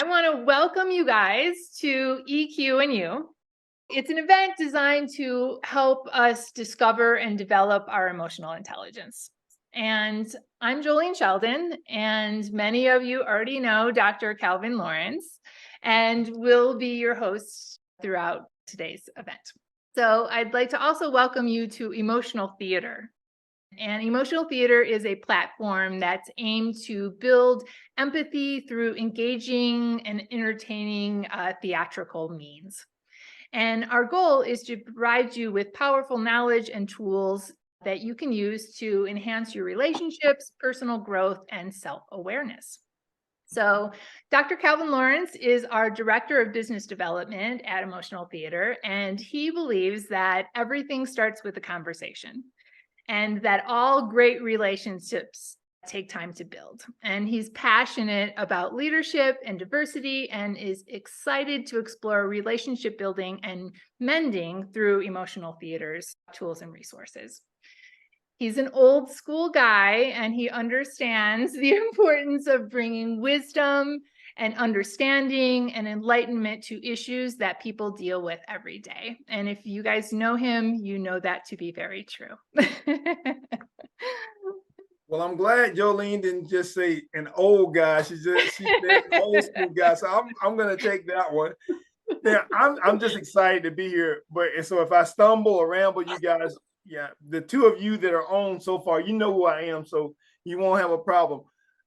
I want to welcome you guys to EQ and You. It's an event designed to help us discover and develop our emotional intelligence. And I'm Joleen Sheldon, and many of you already know Dr. Calvin Lawrence, and will be your host throughout today's event. So I'd like to also welcome you to Emotional Theater. And Emotional Theater is a platform that's aimed to build empathy through engaging and entertaining theatrical means. And our goal is to provide you with powerful knowledge and tools that you can use to enhance your relationships, personal growth, and self-awareness. So Dr. Calvin Lawrence is our Director of Business Development at Emotional Theater, and he believes that everything starts with a conversation, and that all great relationships take time to build. And he's passionate about leadership and diversity and is excited to explore relationship building and mending through Emotional Theater's tools and resources. He's an old school guy, and he understands the importance of bringing wisdom and understanding and enlightenment to issues that people deal with every day. And if you guys know him, you know that to be very true. Well, I'm glad Joleen didn't just say an old guy. She said an old school guy. So I'm going to take that one. Yeah, I'm just excited to be here. But so if I stumble or ramble, you guys, yeah, the two of you that are on so far, you know who I am, so you won't have a problem.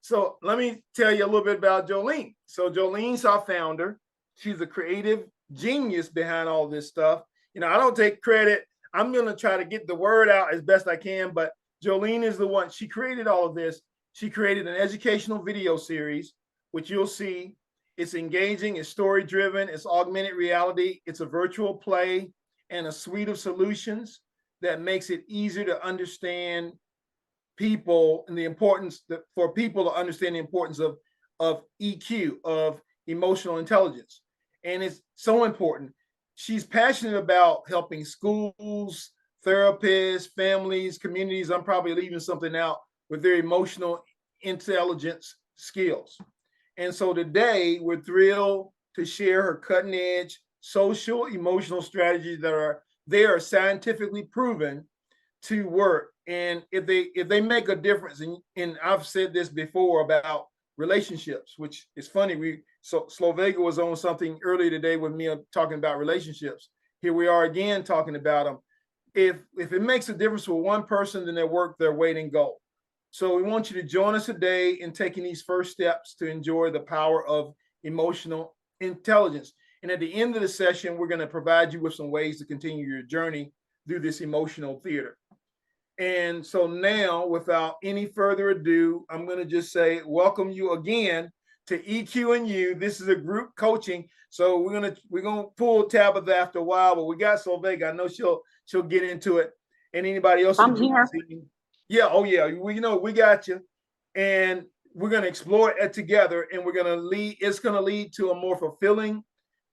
So let me tell you a little bit about Joleen. So Joleen's our founder. She's a creative genius behind all this stuff. You know, I don't take credit. I'm going to try to get the word out as best I can, but Joleen is the one. She created all of this. She created an educational video series, which you'll see. It's engaging, it's story-driven, it's augmented reality, it's a virtual play, and a suite of solutions that makes it easier to understand people and the importance for people to understand the importance of EQ, of emotional intelligence. And it's so important. She's passionate about helping schools, therapists, families, communities. I'm probably leaving something out with their emotional intelligence skills. And so today we're thrilled to share her cutting edge social emotional strategies that are scientifically proven to work. And if they make a difference, and I've said this before about relationships, which is funny. Slovega was on something earlier today with me talking about relationships. Here we are again talking about them. If it makes a difference for one person, then they work their weight in gold. So we want you to join us today in taking these first steps to enjoy the power of emotional intelligence. And at the end of the session, we're going to provide you with some ways to continue your journey through this emotional theater. And so now, without any further ado, I'm going to just say welcome you again to EQ and You. This is a group coaching. So we're gonna pull Tabitha after a while, but we got Solvega. I know she'll get into it. And anybody else? I'm here. Yeah, oh yeah, we got you. And we're going to explore it together, and it's going to lead to a more fulfilling,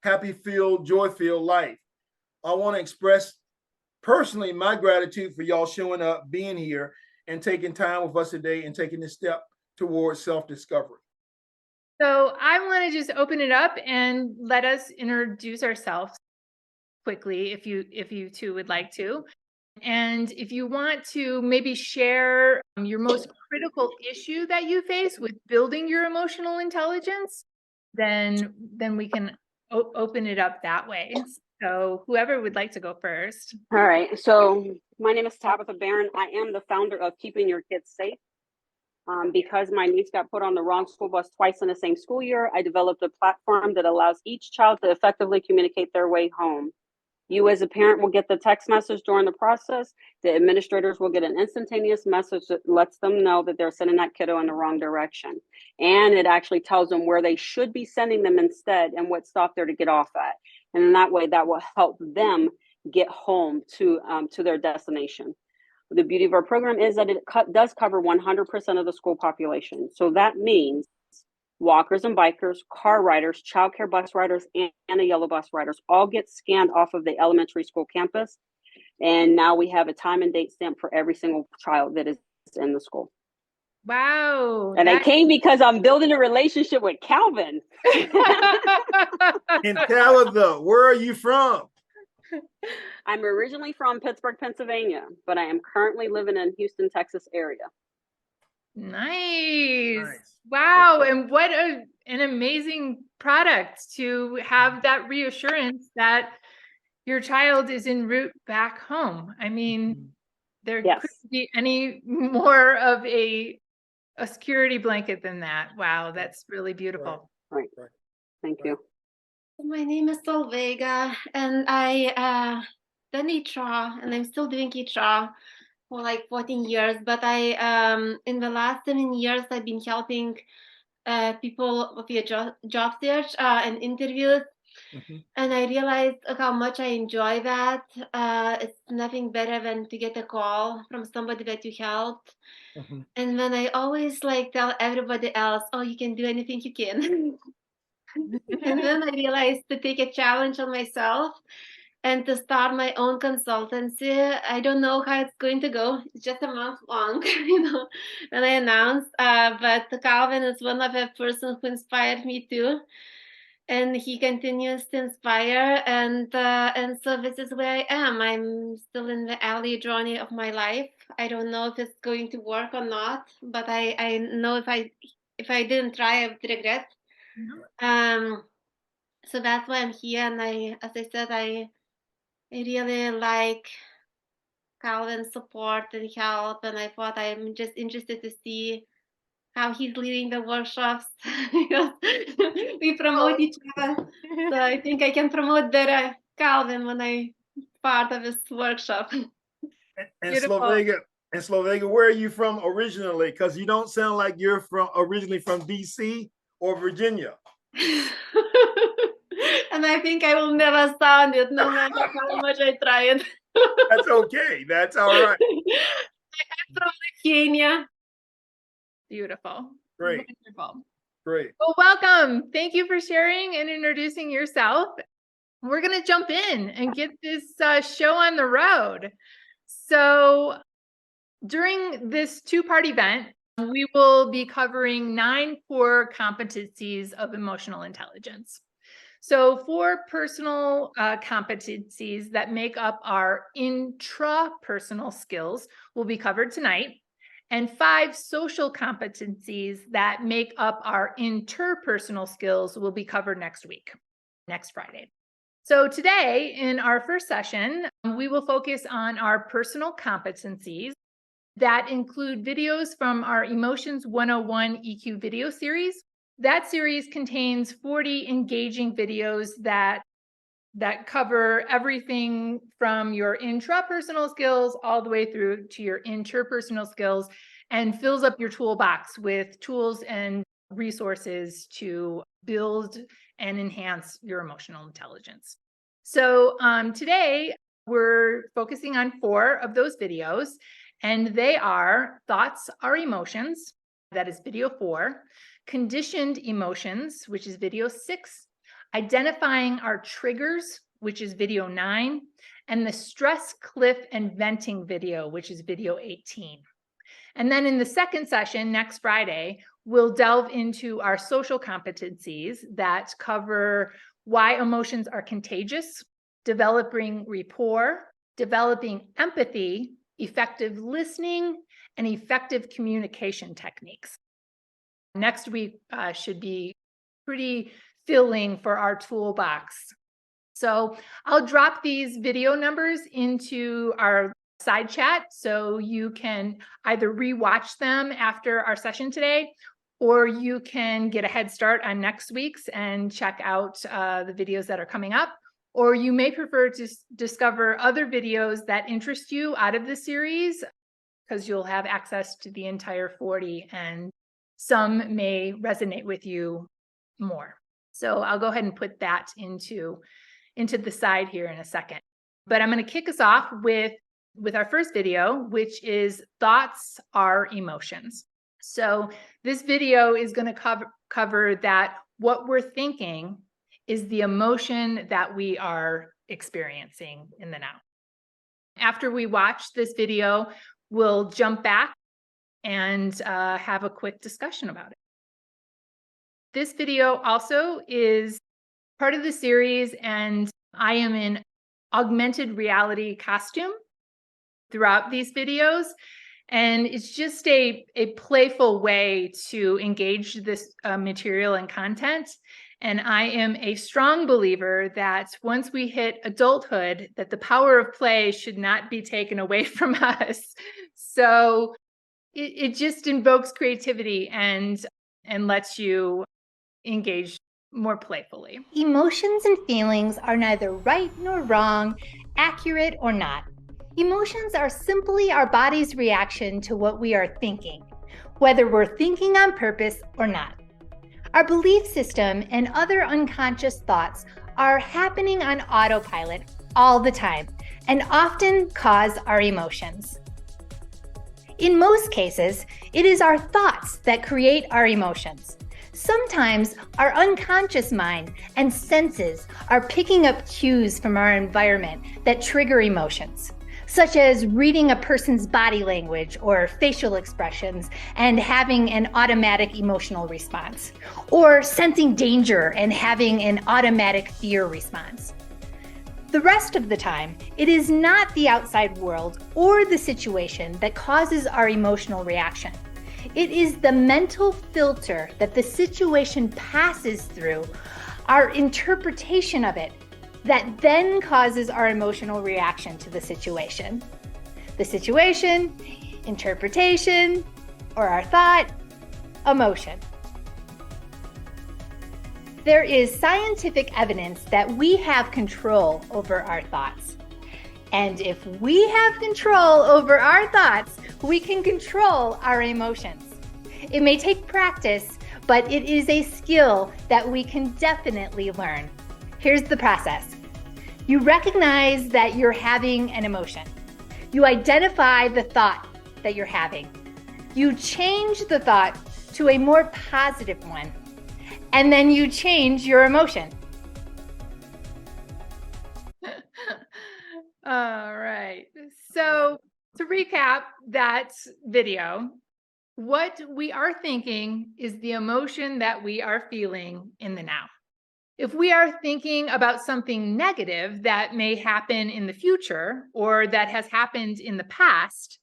happy-filled, joy-filled life. I want to express personally my gratitude for y'all showing up, being here, and taking time with us today and taking this step towards self-discovery. So I want to just open it up and let us introduce ourselves quickly, if you two would like to. And if you want to maybe share your most critical issue that you face with building your emotional intelligence, then we can open it up that way. So whoever would like to go first. All right. So my name is Tabitha Barron. I am the founder of Keeping Your Kids Safe. Because my niece got put on the wrong school bus twice in the same school year, I developed a platform that allows each child to effectively communicate their way home. You as a parent will get the text message during the process. The administrators will get an instantaneous message that lets them know that they're sending that kiddo in the wrong direction. And it actually tells them where they should be sending them instead and what stop they're to get off at. And in that way, that will help them get home to their destination. The beauty of our program is that it does cover 100% of the school population. So that means walkers and bikers, car riders, childcare bus riders, and the yellow bus riders all get scanned off of the elementary school campus. And now we have a time and date stamp for every single child that is in the school. Wow. And I came because I'm building a relationship with Calvin. And Tabitha, where are you from? I'm originally from Pittsburgh, Pennsylvania, but I am currently living in Houston, Texas area. Nice. Wow. And what an amazing product to have that reassurance that your child is en route back home. I mean, there couldn't be any more of a security blanket than that. Wow, that's really beautiful. Right. Thank you. My name is Solveiga, and I done ETRA, and I'm still doing ETRA for like 14 years. But I in the last 7 years, I've been helping people with their job search and interviews. And I realized how much I enjoy that. It's nothing better than to get a call from somebody that you helped. And then I always like tell everybody else, oh, you can do anything you can. And then I realized to take a challenge on myself and to start my own consultancy. I don't know how it's going to go. It's just a month long, when I announced. But Calvin is one of the persons who inspired me too. And he continues to inspire. And so this is where I am. I'm still in the early journey of my life. I don't know if it's going to work or not, but I know if I didn't try, I would regret. So that's why I'm here, and as I said, I really like Calvin's support and help, and I thought I'm just interested to see how he's leading the workshops. We promote each other, so I think I can promote better Calvin when I'm part of his workshop. And Slovenia, where are you from originally? Because you don't sound like you're originally from DC or Virginia. And I think I will never sound it, no matter how much I try it. That's okay. That's all right. I'm from Lithuania. Beautiful. Great. Wonderful. Great. Well, welcome. Thank you for sharing and introducing yourself. We're going to jump in and get this show on the road. So during this two-part event, we will be covering 9 core competencies of emotional intelligence. So 4 personal competencies that make up our intrapersonal skills will be covered tonight, and 5 social competencies that make up our interpersonal skills will be covered next week, next Friday. So today, in our first session, we will focus on our personal competencies that include videos from our Emotions 101 EQ video series. That series contains 40 engaging videos that cover everything from your intrapersonal skills all the way through to your interpersonal skills, and fills up your toolbox with tools and resources to build and enhance your emotional intelligence. So today we're focusing on 4 of those videos, and they are Thoughts Are Emotions, that is video 4, Conditioned Emotions, which is video 6, Identifying Our Triggers, which is video 9, and the Stress Cliff and Venting video, which is video 18. And then in the second session, next Friday, we'll delve into our social competencies that cover why emotions are contagious, developing rapport, developing empathy, effective listening, and effective communication techniques. Next week should be pretty filling for our toolbox. So I'll drop these video numbers into our side chat so you can either rewatch them after our session today, or you can get a head start on next week's and check out the videos that are coming up. Or you may prefer to discover other videos that interest you out of the series, because you'll have access to the entire 40, and some may resonate with you more. So I'll go ahead and put that into the side here in a second. But I'm going to kick us off with our first video, which is Thoughts Are Emotions. So this video is going to cover that what we're thinking is the emotion that we are experiencing in the now. After we watch this video, we'll jump back and have a quick discussion about it. This video also is part of the series, and I am in augmented reality costume throughout these videos. And it's just a playful way to engage this material and content. And I am a strong believer that once we hit adulthood, that the power of play should not be taken away from us. So it just invokes creativity and lets you engage more playfully. Emotions and feelings are neither right nor wrong, accurate or not. Emotions are simply our body's reaction to what we are thinking, whether we're thinking on purpose or not. Our belief system and other unconscious thoughts are happening on autopilot all the time and often cause our emotions. In most cases, it is our thoughts that create our emotions. Sometimes our unconscious mind and senses are picking up cues from our environment that trigger emotions, such as reading a person's body language or facial expressions and having an automatic emotional response, or sensing danger and having an automatic fear response. The rest of the time, it is not the outside world or the situation that causes our emotional reaction. It is the mental filter that the situation passes through, our interpretation of it, that then causes our emotional reaction to the situation. The situation, interpretation, or our thought, emotion. There is scientific evidence that we have control over our thoughts. And if we have control over our thoughts, we can control our emotions. It may take practice, but it is a skill that we can definitely learn. Here's the process. You recognize that you're having an emotion. You identify the thought that you're having. You change the thought to a more positive one, and then you change your emotion. All right. So to recap that video, what we are thinking is the emotion that we are feeling in the now. If we are thinking about something negative that may happen in the future or that has happened in the past,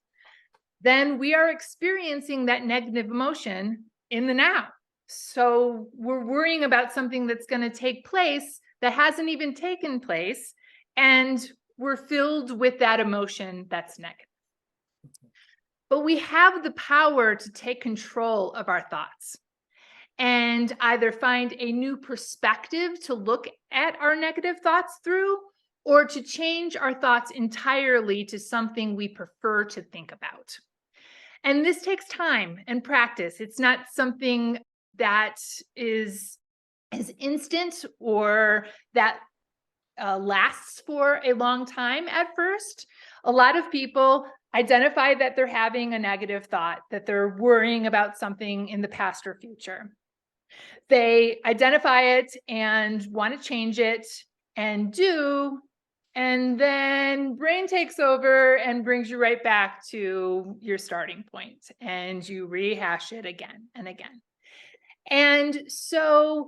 then we are experiencing that negative emotion in the now. So we're worrying about something that's going to take place that hasn't even taken place, and we're filled with that emotion that's negative. But we have the power to take control of our thoughts and either find a new perspective to look at our negative thoughts through, or to change our thoughts entirely to something we prefer to think about. And this takes time and practice. It's not something that is instant or that lasts for a long time at first. A lot of people identify that they're having a negative thought, that they're worrying about something in the past or future. They identify it and want to change it and do, and then brain takes over and brings you right back to your starting point, and you rehash it again and again. And so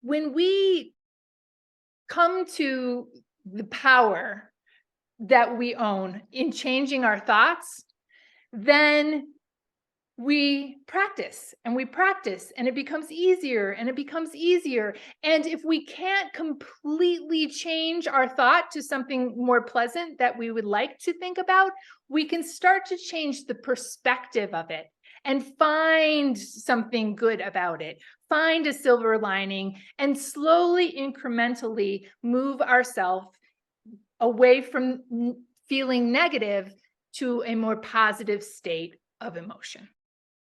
when we come to the power that we own in changing our thoughts, then we practice and we practice, and it becomes easier and it becomes easier. And if we can't completely change our thought to something more pleasant that we would like to think about, we can start to change the perspective of it and find something good about it, find a silver lining, and slowly, incrementally move ourselves away from feeling negative to a more positive state of emotion.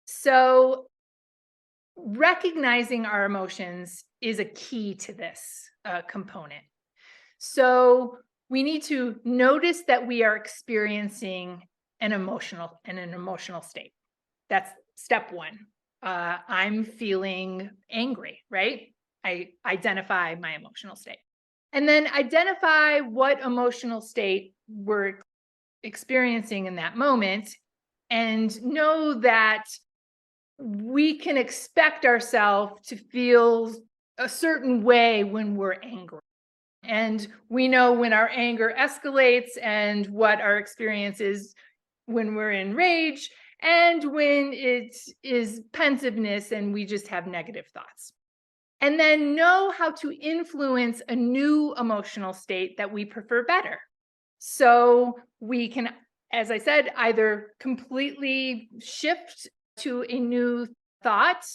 So recognizing our emotions is a key to this component. So we need to notice that we are experiencing an emotional state. That's step one. I'm feeling angry, right? I identify my emotional state. And then identify what emotional state we're experiencing in that moment, and know that we can expect ourselves to feel a certain way when we're angry. And we know when our anger escalates and what our experience is when we're in rage and when it is pensiveness and we just have negative thoughts. And then know how to influence a new emotional state that we prefer better. So we can, as I said, either completely shift to a new thought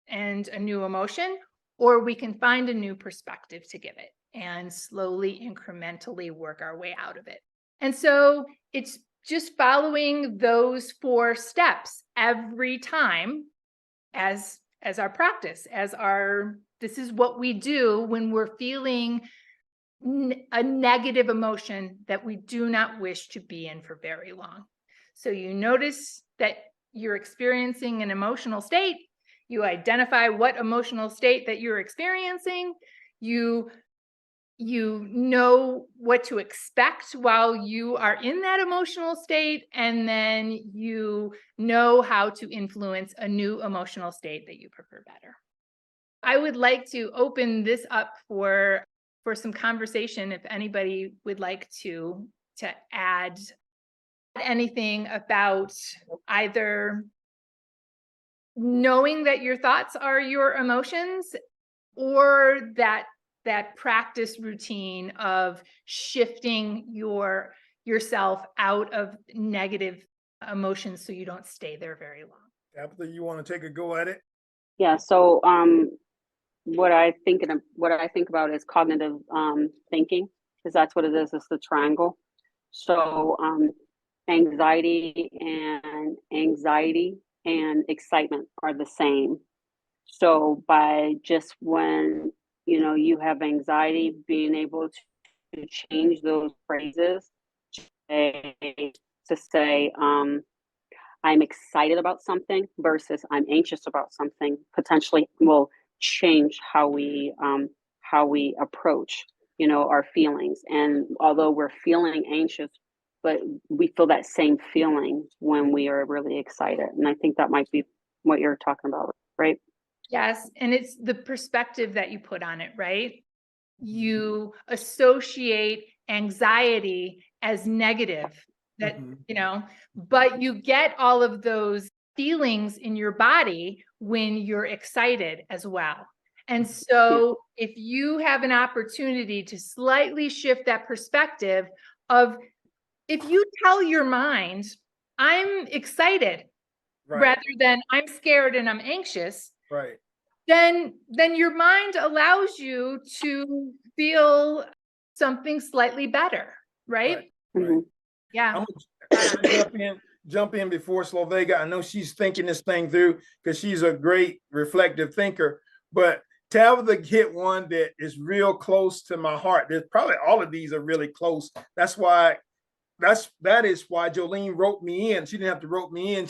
and a new emotion, or we can find a new perspective to give it and slowly, incrementally work our way out of it. And so it's just following those 4 steps every time as our practice, this is what we do when we're feeling a negative emotion that we do not wish to be in for very long. So you notice that you're experiencing an emotional state, you identify what emotional state that you're experiencing, you know what to expect while you are in that emotional state, and then you know how to influence a new emotional state that you prefer better. I would like to open this up for some conversation if anybody would like to add anything about either knowing that your thoughts are your emotions, or that practice routine of shifting yourself out of negative emotions so you don't stay there very long. Tabitha, you want to take a go at it? Yeah. So what I think about is cognitive thinking, because that's what it is. It's the triangle. So anxiety and excitement are the same. So by just when you have anxiety, being able to change those phrases to say I'm excited about something versus I'm anxious about something, potentially will change how we approach our feelings. And although we're feeling anxious, but we feel that same feeling when we are really excited. And I think that might be what you're talking about, right? Yes, and it's the perspective that you put on it, right? You associate anxiety as negative, that but you get all of those feelings in your body when you're excited as well. And so if you have an opportunity to slightly shift that perspective of, if you tell your mind, I'm excited, rather than I'm scared and I'm anxious, right, then your mind allows you to feel something slightly better, right? right. Yeah. I'm gonna jump in before Slovega. I know she's thinking this thing through because she's a great reflective thinker. But Tabitha hit one that is real close to my heart. There's probably all of these are really close. That is why Joleen wrote me in. She didn't have to wrote me in.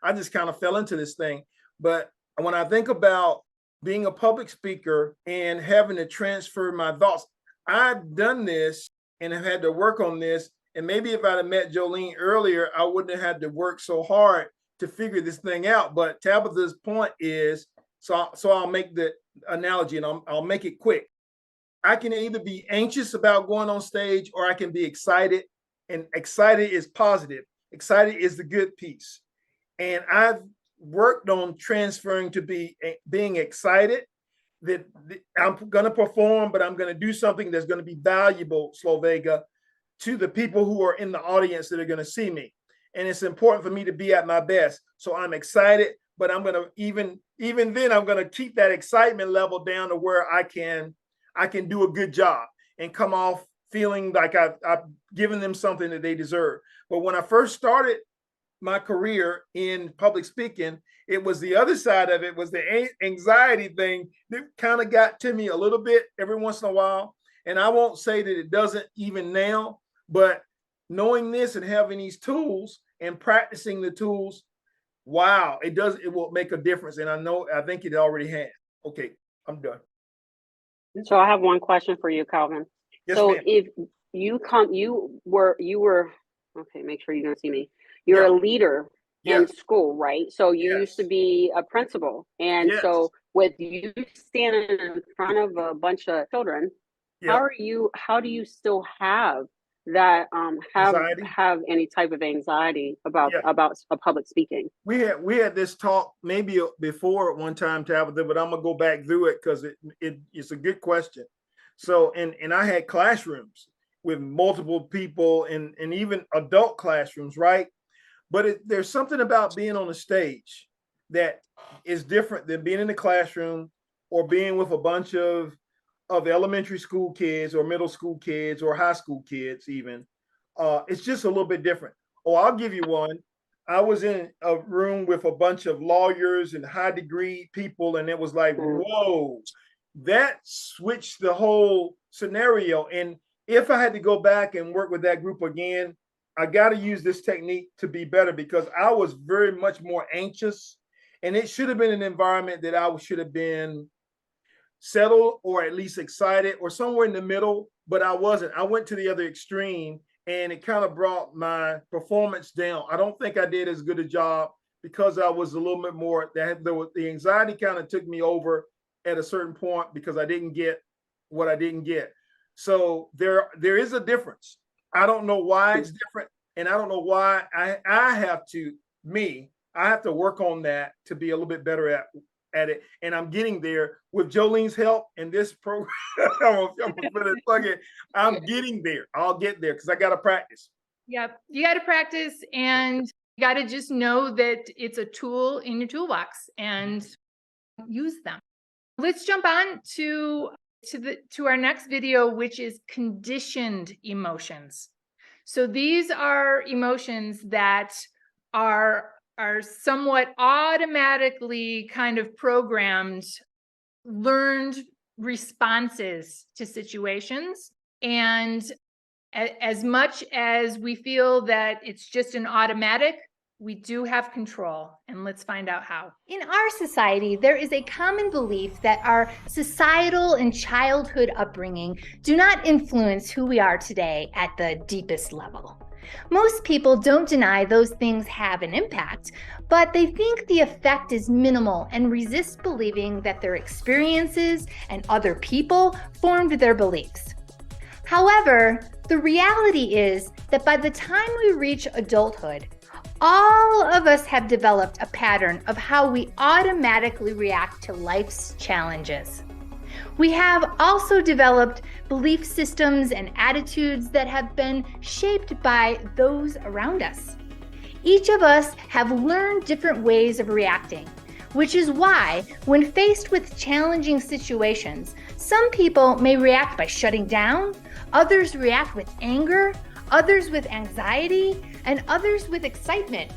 I just kind of fell into this thing. But when I think about being a public speaker and having to transfer my thoughts, I've done this and have had to work on this. And maybe if I'd have met Joleen earlier, I wouldn't have had to work so hard to figure this thing out. But Tabitha's point is, so I'll make the analogy and I'll make it quick. I can either be anxious about going on stage or I can be excited. And excited is positive. Excited is the good piece. And I've worked on transferring to being excited that I'm going to perform, but I'm going to do something that's going to be valuable, Slovega, to the people who are in the audience that are going to see me. And it's important for me to be at my best. So I'm excited, but I'm going to even then I'm going to keep that excitement level down to where I can do a good job and come off feeling like I've given them something that they deserve. But when I first started my career in public speaking, it was the other side of it, was the anxiety thing that kind of got to me a little bit every once in a while. And I won't say that it doesn't even now, but knowing this and having these tools and practicing the tools, wow, it will make a difference. And I think it already has. Okay, I'm done. So I have one question for you, Calvin. Yes, so ma'am. if you were, okay, make sure you don't see me. You're Yeah. a leader in Yes. school, right? So you used to Yes. be a principal. And Yes. so with you standing in front of a bunch of children, Yep. how do you still have that Anxiety. have any type of anxiety about Yeah. a public speaking? We had this talk maybe before at one time, Tabitha, but I'm gonna go back through it because it's a good question. So and I had classrooms with multiple people and even adult classrooms, right? But there's something about being on the stage that is different than being in the classroom or being with a bunch of elementary school kids or middle school kids or high school kids even. It's just a little bit different. Oh, I'll give you one. I was in a room with a bunch of lawyers and high degree people, and it was like, whoa, that switched the whole scenario. And if I had to go back and work with that group again, I got to use this technique to be better because I was very much more anxious, and it should have been an environment that I should have been settled or at least excited or somewhere in the middle, but I wasn't. I went to the other extreme and it kind of brought my performance down. I don't think I did as good a job because I was a little bit more that the anxiety kind of took me over at a certain point because I didn't get what I didn't get. So there is a difference. I don't know why it's different, and I don't know why I have to work on that to be a little bit better at it, and I'm getting there with Jolene's help and this program. I'm getting there. I'll get there because I got to practice. Yep. You got to practice, and you got to just know that it's a tool in your toolbox and use them. Let's jump on to our next video, which is conditioned emotions. So these are emotions that are somewhat automatically kind of programmed, learned responses to situations. And as much as we feel that it's just an automatic, we do have control, and let's find out how. In our society, there is a common belief that our societal and childhood upbringing do not influence who we are today at the deepest level. Most people don't deny those things have an impact, but they think the effect is minimal and resist believing that their experiences and other people formed their beliefs. However, the reality is that by the time we reach adulthood, all of us have developed a pattern of how we automatically react to life's challenges. We have also developed belief systems and attitudes that have been shaped by those around us. Each of us have learned different ways of reacting, which is why, when faced with challenging situations, some people may react by shutting down, others react with anger, others with anxiety, and others with excitement.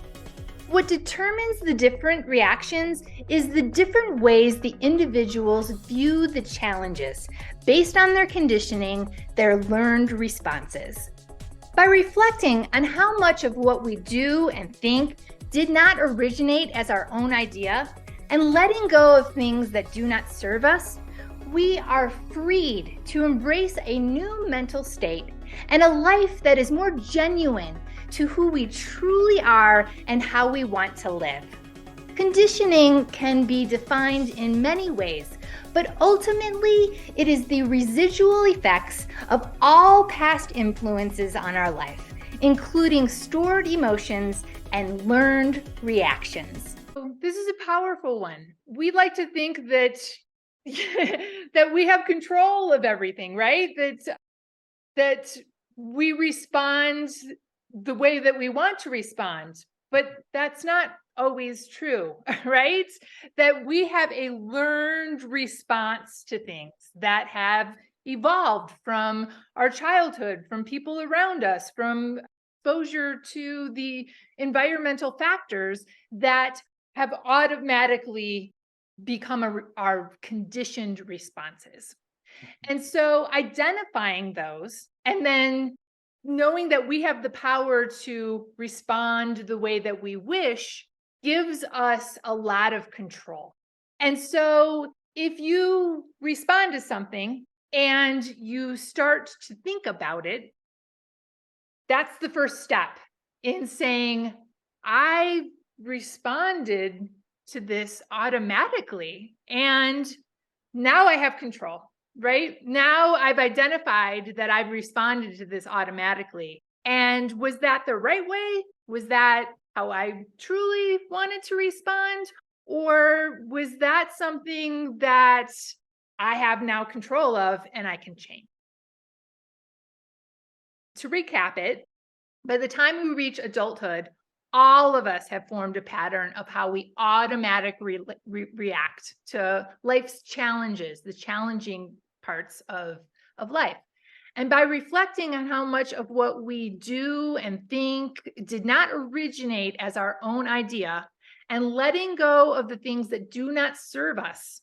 What determines the different reactions is the different ways the individuals view the challenges based on their conditioning, their learned responses. By reflecting on how much of what we do and think did not originate as our own idea, and letting go of things that do not serve us, we are freed to embrace a new mental state and a life that is more genuine to who we truly are and how we want to live. Conditioning can be defined in many ways, but ultimately it is the residual effects of all past influences on our life, including stored emotions and learned reactions. This is a powerful one. We like to think that that we have control of everything, right? That we respond the way that we want to respond, but that's not always true, right? That we have a learned response to things that have evolved from our childhood, from people around us, from exposure to the environmental factors that have automatically become our conditioned responses. And so identifying those and then knowing that we have the power to respond the way that we wish gives us a lot of control. And so if you respond to something and you start to think about it, that's the first step in saying, I responded to this automatically. And now I have control, right? Now I've identified that I've responded to this automatically. And was that the right way? Was that how I truly wanted to respond? Or was that something that I have now control of and I can change? To recap it, by the time we reach adulthood, all of us have formed a pattern of how we automatically react to life's challenges, the challenging parts of life. And by reflecting on how much of what we do and think did not originate as our own idea, and letting go of the things that do not serve us,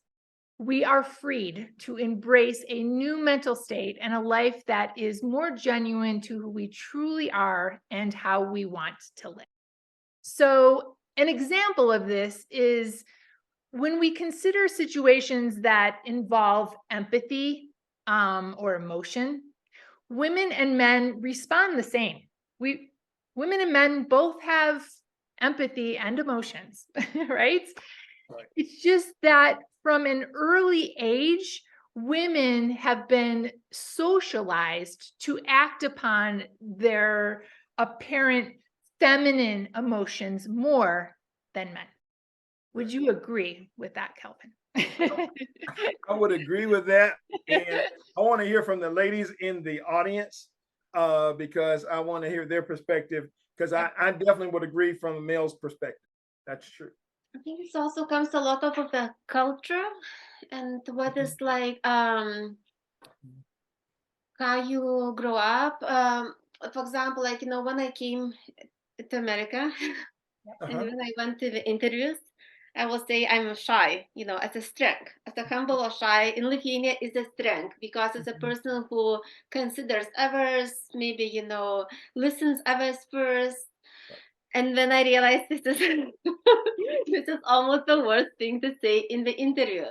we are freed to embrace a new mental state and a life that is more genuine to who we truly are and how we want to live. So, an example of this is when we consider situations that involve empathy or emotion, women and men respond the same. Women and men both have empathy and emotions, right? It's just that from an early age, women have been socialized to act upon their apparent feminine emotions more than men. Would you agree with that, Kelvin? I would agree with that. And I want to hear from the ladies in the audience because I want to hear their perspective, because I definitely would agree from a male's perspective. That's true. I think it also comes a lot of the culture and what is like how you grow up. For example, like, when I came to America and when I went to the interviews, I will say I'm shy, as a strength. As a humble or shy in Lithuania is a strength, because it's a person who considers others, maybe, listens others first. And then I realized this is this is almost the worst thing to say in the interview.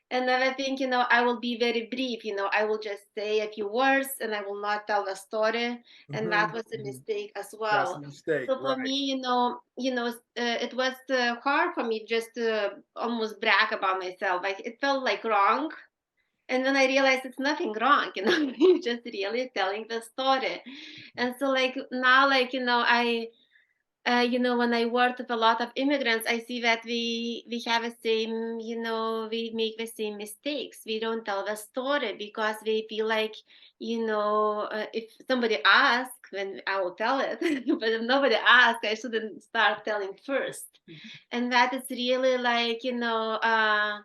And then I think, I will be very brief, I will just say a few words and I will not tell the story. And that was a mistake as well. That's a mistake. So for me, it was hard for me just to almost brag about myself. Like, it felt like wrong. And then I realized it's nothing wrong, you're just really telling the story. And so like now, like, when I work with a lot of immigrants, I see that we have the same, we make the same mistakes. We don't tell the story because we feel like, if somebody asks, then I will tell it. But if nobody asks, I shouldn't start telling first. And that is really like, I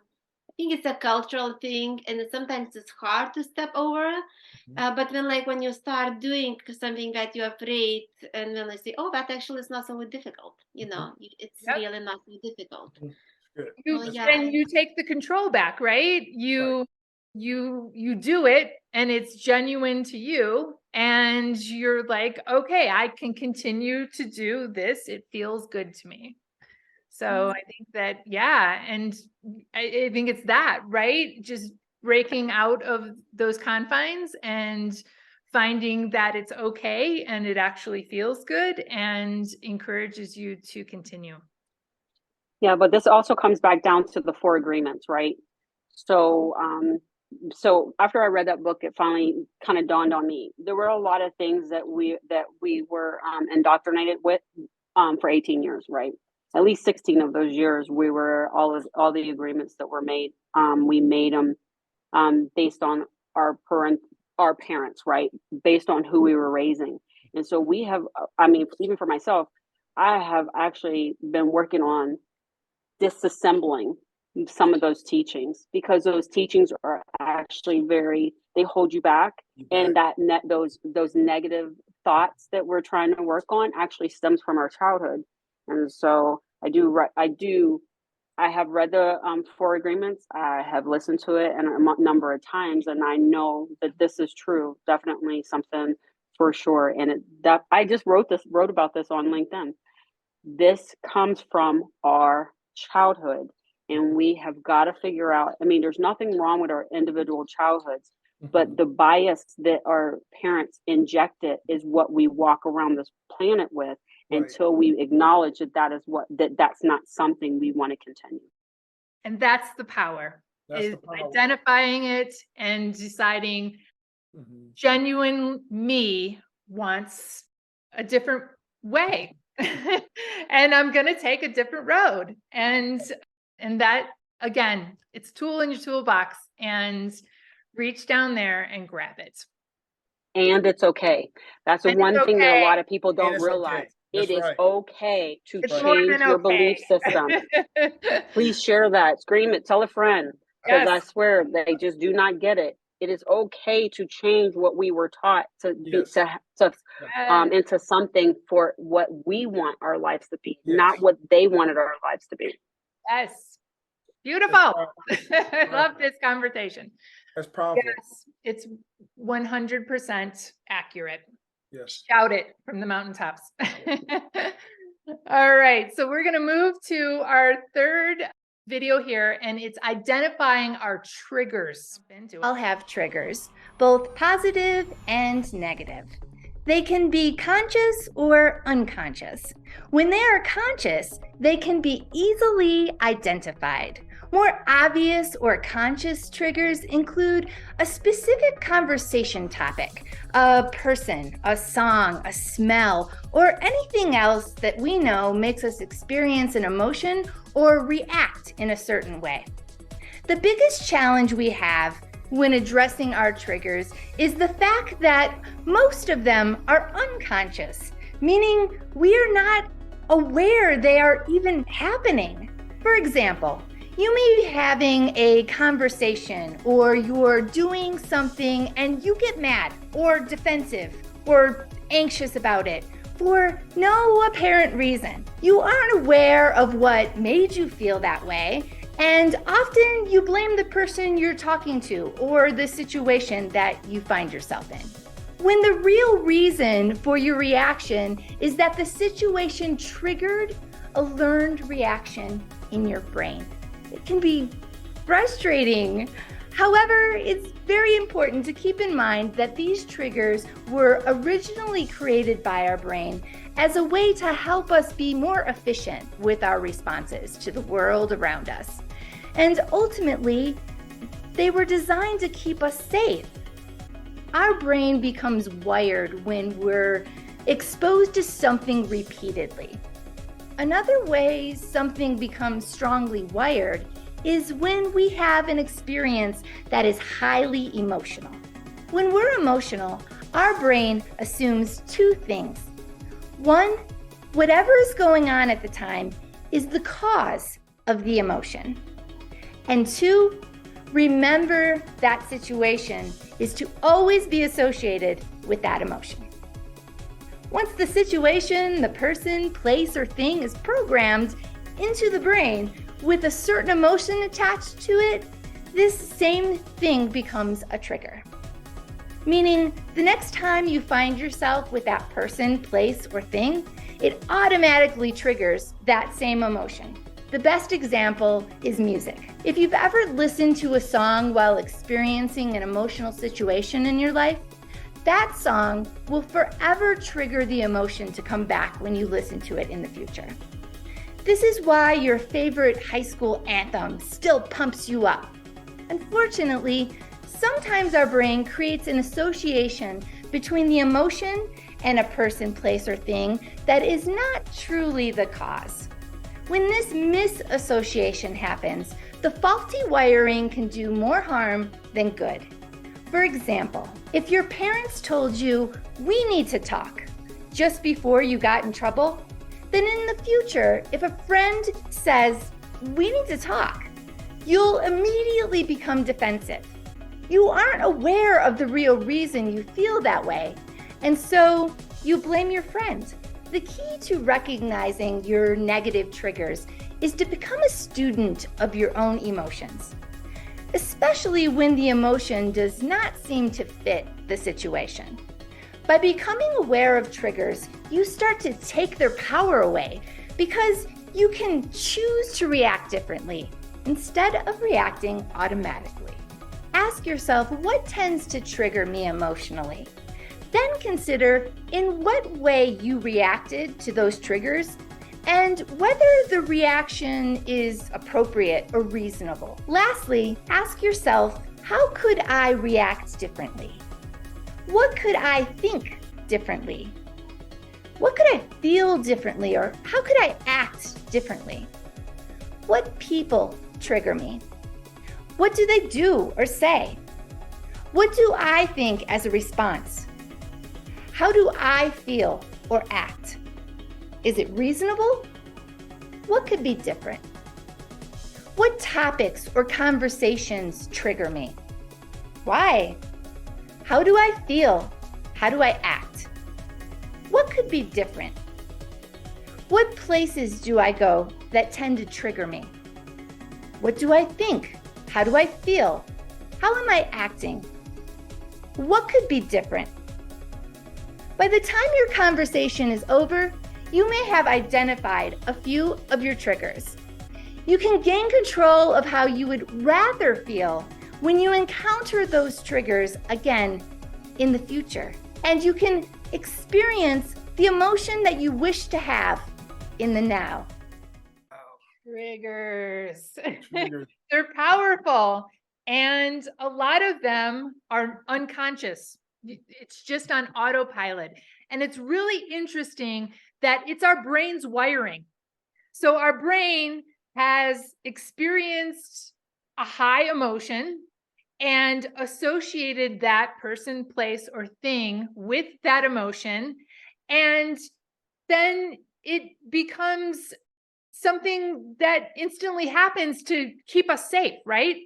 think it's a cultural thing, and sometimes it's hard to step over. But when you start doing something that you're afraid, and then I say, oh, that actually is not so difficult, it's really not so difficult. And you take the control back, right? You do it, and it's genuine to you, and you're like, okay, I can continue to do this. It feels good to me. So I think that, and I think it's that, right? Just breaking out of those confines and finding that it's okay and it actually feels good and encourages you to continue. Yeah, but this also comes back down to the 4 agreements, right? So, so after I read that book, it finally kind of dawned on me. There were a lot of things that we were indoctrinated with for 18 years, right? At least 16 of those years, we were all the agreements that were made. We made them based on our parents, right? Based on who we were raising. And so we have, even for myself, I have actually been working on disassembling some of those teachings, because those teachings are actually they hold you back. And those negative thoughts that we're trying to work on actually stems from our childhood. And so I have read the 4 agreements. I have listened to it a number of times, and I know that this is true. Definitely something for sure. And I just wrote about this on LinkedIn. This comes from our childhood, and we have got to figure out. There's nothing wrong with our individual childhoods, but the bias that our parents injected is what we walk around this planet with. until we acknowledge that's not something we want to continue. And that's the power, is identifying it and deciding genuine me wants a different way. And I'm going to take a different road. And that, again, it's a tool in your toolbox, and reach down there and grab it. And it's okay. That's the one thing that a lot of people don't realize. Okay. It is okay to It's change your belief system. Please share that. Scream it. Tell a friend. Because I swear they just do not get it. It is okay to change what we were taught to be, into something for what we want our lives to be, not what they wanted our lives to be. Yes. Beautiful. I love this conversation. That's powerful. Yes, it's 100% accurate. Yes. Shout it from the mountaintops. All right. So we're going to move to our third video here, and it's identifying our triggers. I'll have triggers, both positive and negative. They can be conscious or unconscious. When they are conscious, they can be easily identified. More obvious or conscious triggers include a specific conversation topic, a person, a song, a smell, or anything else that we know makes us experience an emotion or react in a certain way. The biggest challenge we have when addressing our triggers is the fact that most of them are unconscious, meaning we are not aware they are even happening. For example, you may be having a conversation or you're doing something and you get mad or defensive or anxious about it for no apparent reason. You aren't aware of what made you feel that way, and often you blame the person you're talking to or the situation that you find yourself in, when the real reason for your reaction is that the situation triggered a learned reaction in your brain. It can be frustrating. However, it's very important to keep in mind that these triggers were originally created by our brain as a way to help us be more efficient with our responses to the world around us. And ultimately, they were designed to keep us safe. Our brain becomes wired when we're exposed to something repeatedly. Another way something becomes strongly wired is when we have an experience that is highly emotional. When we're emotional, our brain assumes two things. One, whatever is going on at the time is the cause of the emotion. And two, remember that situation is to always be associated with that emotion. Once the situation, the person, place, or thing is programmed into the brain with a certain emotion attached to it, this same thing becomes a trigger. Meaning, the next time you find yourself with that person, place, or thing, it automatically triggers that same emotion. The best example is music. If you've ever listened to a song while experiencing an emotional situation in your life, that song will forever trigger the emotion to come back when you listen to it in the future. This is why your favorite high school anthem still pumps you up. Unfortunately, sometimes our brain creates an association between the emotion and a person, place, or thing that is not truly the cause. When this misassociation happens, the faulty wiring can do more harm than good. For example, if your parents told you, "We need to talk," just before you got in trouble, then in the future, if a friend says, "We need to talk," you'll immediately become defensive. You aren't aware of the real reason you feel that way, and so you blame your friend. The key to recognizing your negative triggers is to become a student of your own emotions, especially when the emotion does not seem to fit the situation. By becoming aware of triggers, you start to take their power away because you can choose to react differently instead of reacting automatically. Ask yourself, what tends to trigger me emotionally? Then consider in what way you reacted to those triggers and whether the reaction is appropriate or reasonable. Lastly, ask yourself, how could I react differently? What could I think differently? What could I feel differently, or how could I act differently? What people trigger me? What do they do or say? What do I think as a response? How do I feel or act? Is it reasonable? What could be different? What topics or conversations trigger me? Why? How do I feel? How do I act? What could be different? What places do I go that tend to trigger me? What do I think? How do I feel? How am I acting? What could be different? By the time your conversation is over, you may have identified a few of your triggers. You can gain control of how you would rather feel when you encounter those triggers again in the future. And you can experience the emotion that you wish to have in the now. Triggers. Triggers. They're powerful. And a lot of them are unconscious. It's just on autopilot. And it's really interesting that it's our brain's wiring. So our brain has experienced a high emotion and associated that person, place, or thing with that emotion. And then it becomes something that instantly happens to keep us safe, right?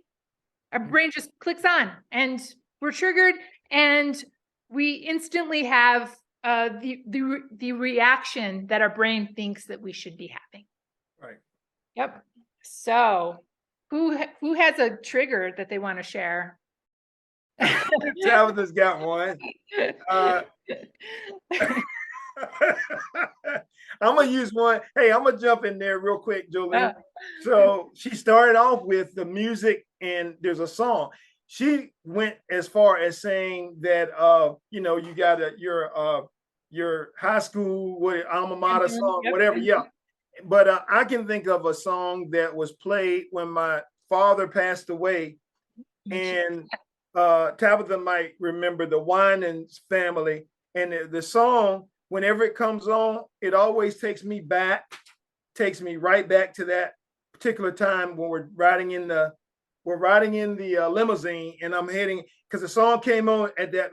Our brain just clicks on and we're triggered, and we instantly have the reaction that our brain thinks that we should be having. Right. Yep. So who has a trigger that they want to share? Tabitha's got one. I'm gonna use one. Hey, I'm gonna jump in there real quick, Joleen. So she started off with the music, and there's a song. She went as far as saying that you know, you got your high school, what alma mater song, whatever. Yeah. But I can think of a song that was played when my father passed away, and Tabitha might remember the Winans Family, and the song, whenever it comes on, it always takes me right back to that particular time when we're riding in the limousine, and I'm heading, because the song came on at that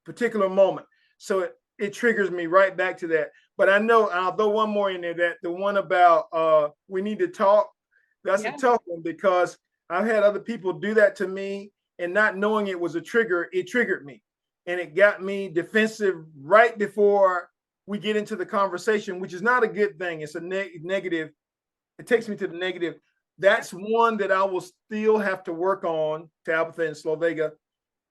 particular moment, so it triggers me right back to that. But I know I'll throw one more in there, that the one about we need to talk. That's a tough one, because I've had other people do that to me, and not knowing it was a trigger, it triggered me, and it got me defensive right before we get into the conversation, which is not a good thing. It's a negative. It takes me to the negative. That's one that I will still have to work on, Tabitha and Slovega,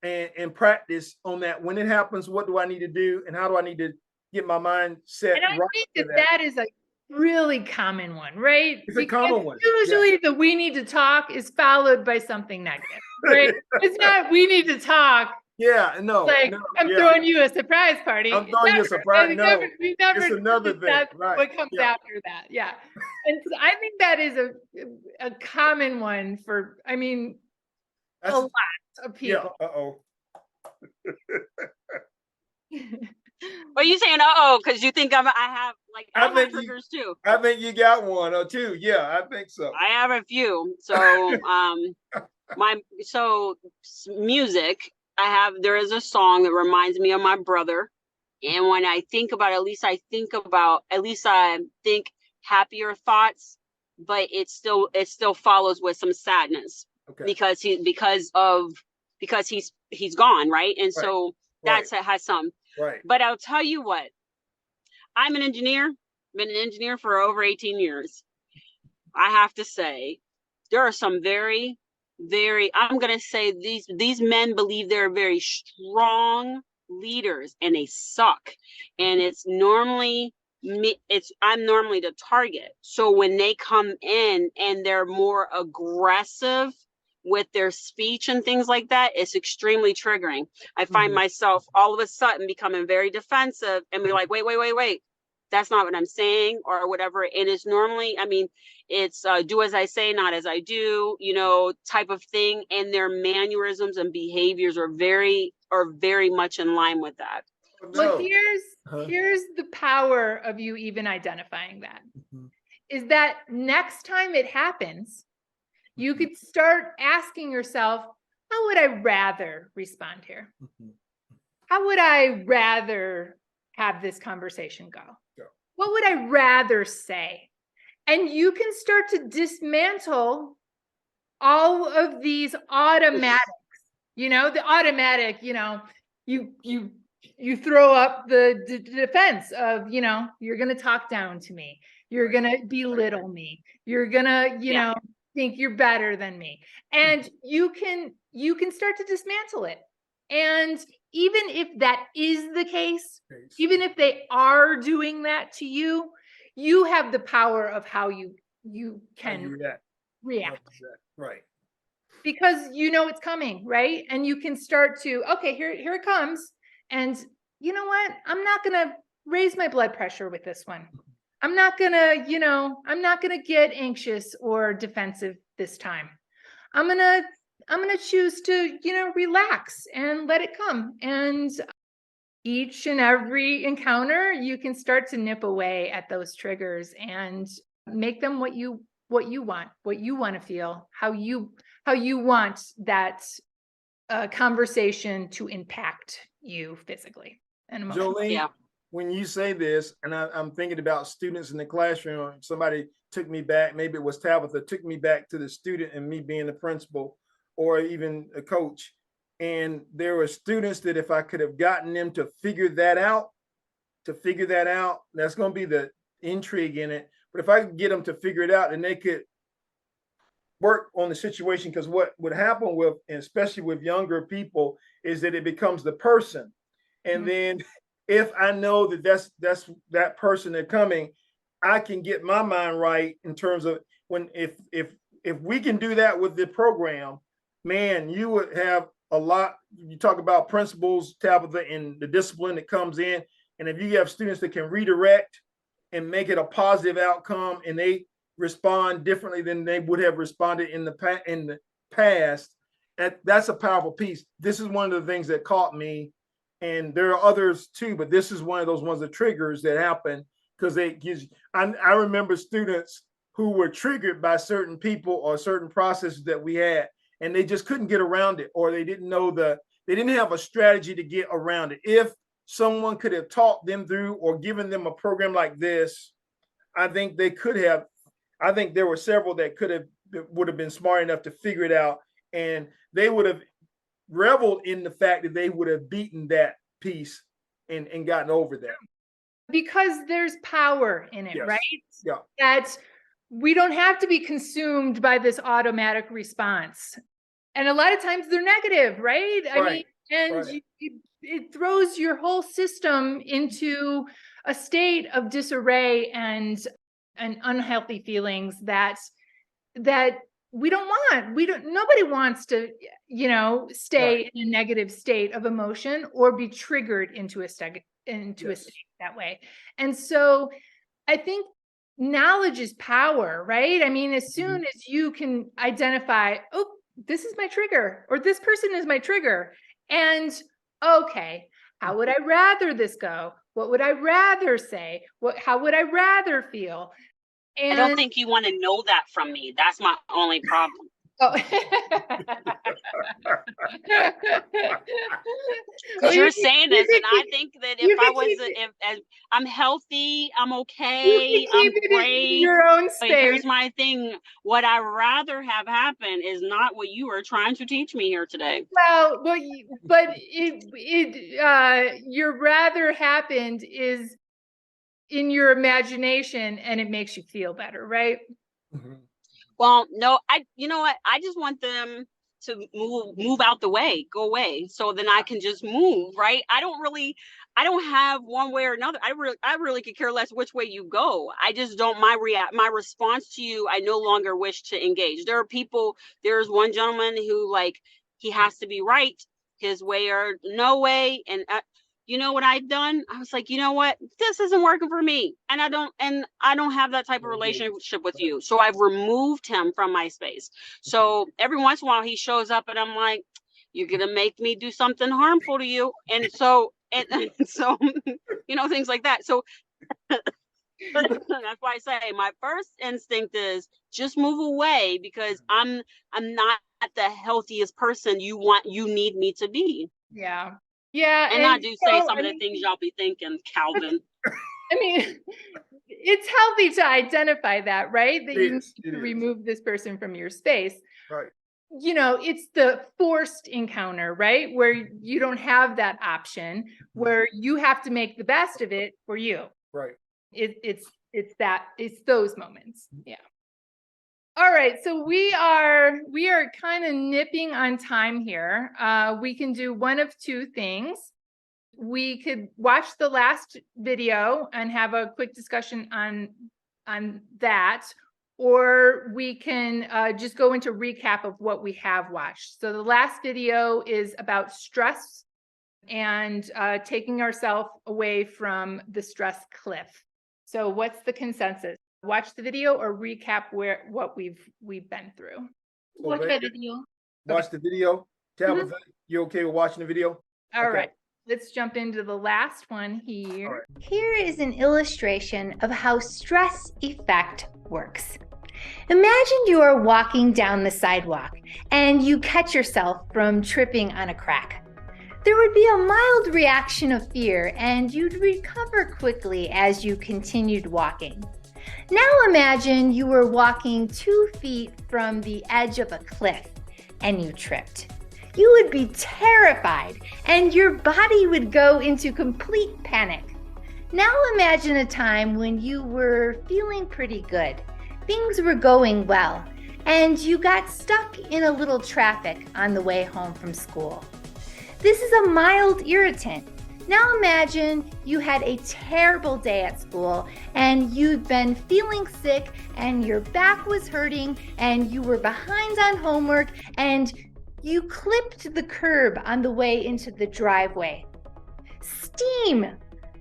and practice on that. When it happens, what do I need to do, and how do I need to get my mind set? And I think that is a really common one, right? It's a common one. Usually the "we need to talk" is followed by something negative, right? It's not "we need to talk." Yeah, no. Like, no, I'm throwing you a surprise party. I'm throwing you a surprise. No, we never it's another thing. that's Right. what comes after that. Yeah. And so I think that is a common one for, I mean, a lot of people. Yeah. Uh-oh. Well, you saying because you think I have like I have triggers too. I think you got one or two. Yeah, I think so. I have a few. So music. There is a song that reminds me of my brother, and when I think about it, at least I think happier thoughts, but it still follows with some sadness, because he's gone, right? And so that's has some. Right. But I'll tell you what, I'm an engineer, been an engineer for over 18 years. I have to say, there are some very, I'm going to say these men believe they're very strong leaders, and they suck. And it's normally I'm normally the target. So when they come in and they're more aggressive, with their speech and things like that, it's extremely triggering. I find myself all of a sudden becoming very defensive and be like, wait, that's not what I'm saying or whatever. And it's normally, I mean, it's do as I say, not as I do, you know, type of thing. And their mannerisms and behaviors are very much in line with that. Well, here's the power of you even identifying that. Is that next time it happens, you could start asking yourself, how would I rather respond here? How would I rather have this conversation go? What would I rather say? And you can start to dismantle all of these automatics, you know, the automatic, you know, you throw up the defense of, you know, you're going to talk down to me. You're going to belittle me. You're going to, you know, think you're better than me. And you can start to dismantle it. And even if that is the case, even if they are doing that to you, you have the power of how you can react. Right. Because you know it's coming, right? And you can start to, okay, here it comes. And you know what? I'm not going to raise my blood pressure with this one. I'm not going to, you know, I'm not going to get anxious or defensive this time. I'm going to choose to, you know, relax and let it come. And each and every encounter, you can start to nip away at those triggers and make them what you want to feel, how you want that conversation to impact you physically and emotionally. Joleen, when you say this, and I'm thinking about students in the classroom, somebody took me back, maybe it was Tabitha, took me back to the student and me being the principal or even a coach. And there were students that if I could have gotten them to figure that out, that's going to be the intrigue in it. But if I could get them to figure it out, then they could work on the situation. Because what would happen with, and especially with younger people, is that it becomes the person. And then if I know that that's that person that's coming, I can get my mind right in terms of when if we can do that with the program, man, you would have a lot. You talk about principles, Tabitha, and the discipline that comes in. And if you have students that can redirect and make it a positive outcome, and they respond differently than they would have responded in the past, that's a powerful piece. This is one of the things that caught me, and there are others too, but this is one of those ones that triggers that happen because it gives. I remember students who were triggered by certain people or certain processes that we had, and they just couldn't get around it, or they didn't have a strategy to get around it. If someone could have taught them through or given them a program like this, I think they could have. I think there were several that would have been smart enough to figure it out, and they would have reveled in the fact that they would have beaten that piece and gotten over that. Because there's power in it, right? Yeah. That we don't have to be consumed by this automatic response. And a lot of times they're negative, right? I mean, and it throws your whole system into a state of disarray and unhealthy feelings that we don't want. Nobody wants to, you know, stay in a negative state of emotion or be triggered into a state that way. And so I think knowledge is power, right? I mean, as soon as you can identify, oh, this is my trigger, or this person is my trigger, and okay, how would I rather this go? What would I rather say? How would I rather feel? And I don't think you want to know that from me. That's my only problem. Oh. Because you're saying this, and I think that if I'm healthy, I'm okay, I'm great. Your own state. But here's my thing: what I rather have happen is not what you are trying to teach me here today. Well, but your rather happened is in your imagination, and it makes you feel better, right? Well, no, you know what? I just want them to move out the way, go away, so then I can just move, right? I don't have one way or another. I really could care less which way you go. I just don't, my response to you, I no longer wish to engage. There's one gentleman who, like, he has to be right, his way or no way. And you know what I've done? I was like, you know what? This isn't working for me. And I don't have that type of relationship with you. So I've removed him from my space. So every once in a while he shows up and I'm like, you're going to make me do something harmful to you. And so, things like that. So that's why I say my first instinct is just move away, because I'm not the healthiest person you need me to be. Yeah. Yeah. And I do say some of the things y'all be thinking, Calvin. I mean, it's healthy to identify that, right? That you need to remove this person from your space. Right. It's the forced encounter, right? Where you don't have that option, where you have to make the best of it for you. Right. It's those moments. Yeah. All right. So we are kind of nipping on time here. We can do one of two things. We could watch the last video and have a quick discussion on that, or we can just go into recap of what we have watched. So the last video is about stress and taking ourselves away from the stress cliff. So what's the consensus? Watch the video or recap what we've been through? Watch the video. Watch the video. Tabitha, you okay with watching the video? All right. Let's jump into the last one here. Right. Here is an illustration of how stress effect works. Imagine you are walking down the sidewalk and you catch yourself from tripping on a crack. There would be a mild reaction of fear and you'd recover quickly as you continued walking. Now imagine you were walking 2 feet from the edge of a cliff and you tripped. You would be terrified and your body would go into complete panic. Now imagine a time when you were feeling pretty good. Things were going well and you got stuck in a little traffic on the way home from school. This is a mild irritant. Now imagine you had a terrible day at school and you'd been feeling sick and your back was hurting and you were behind on homework and you clipped the curb on the way into the driveway. Steam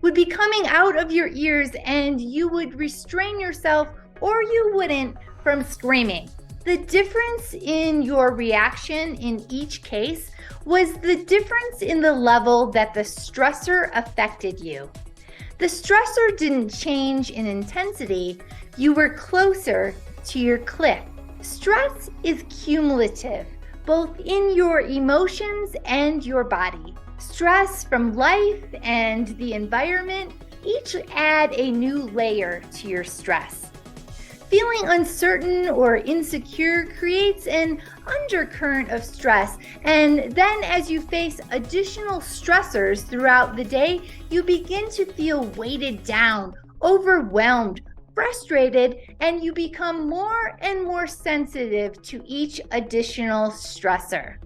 would be coming out of your ears and you would restrain yourself, or you wouldn't, from screaming. The difference in your reaction in each case was the difference in the level that the stressor affected you. The stressor didn't change in intensity, you were closer to your cliff. Stress is cumulative, both in your emotions and your body. Stress from life and the environment each add a new layer to your stress. Feeling uncertain or insecure creates an undercurrent of stress, and then as you face additional stressors throughout the day, you begin to feel weighted down, overwhelmed, frustrated, and you become more and more sensitive to each additional stressor.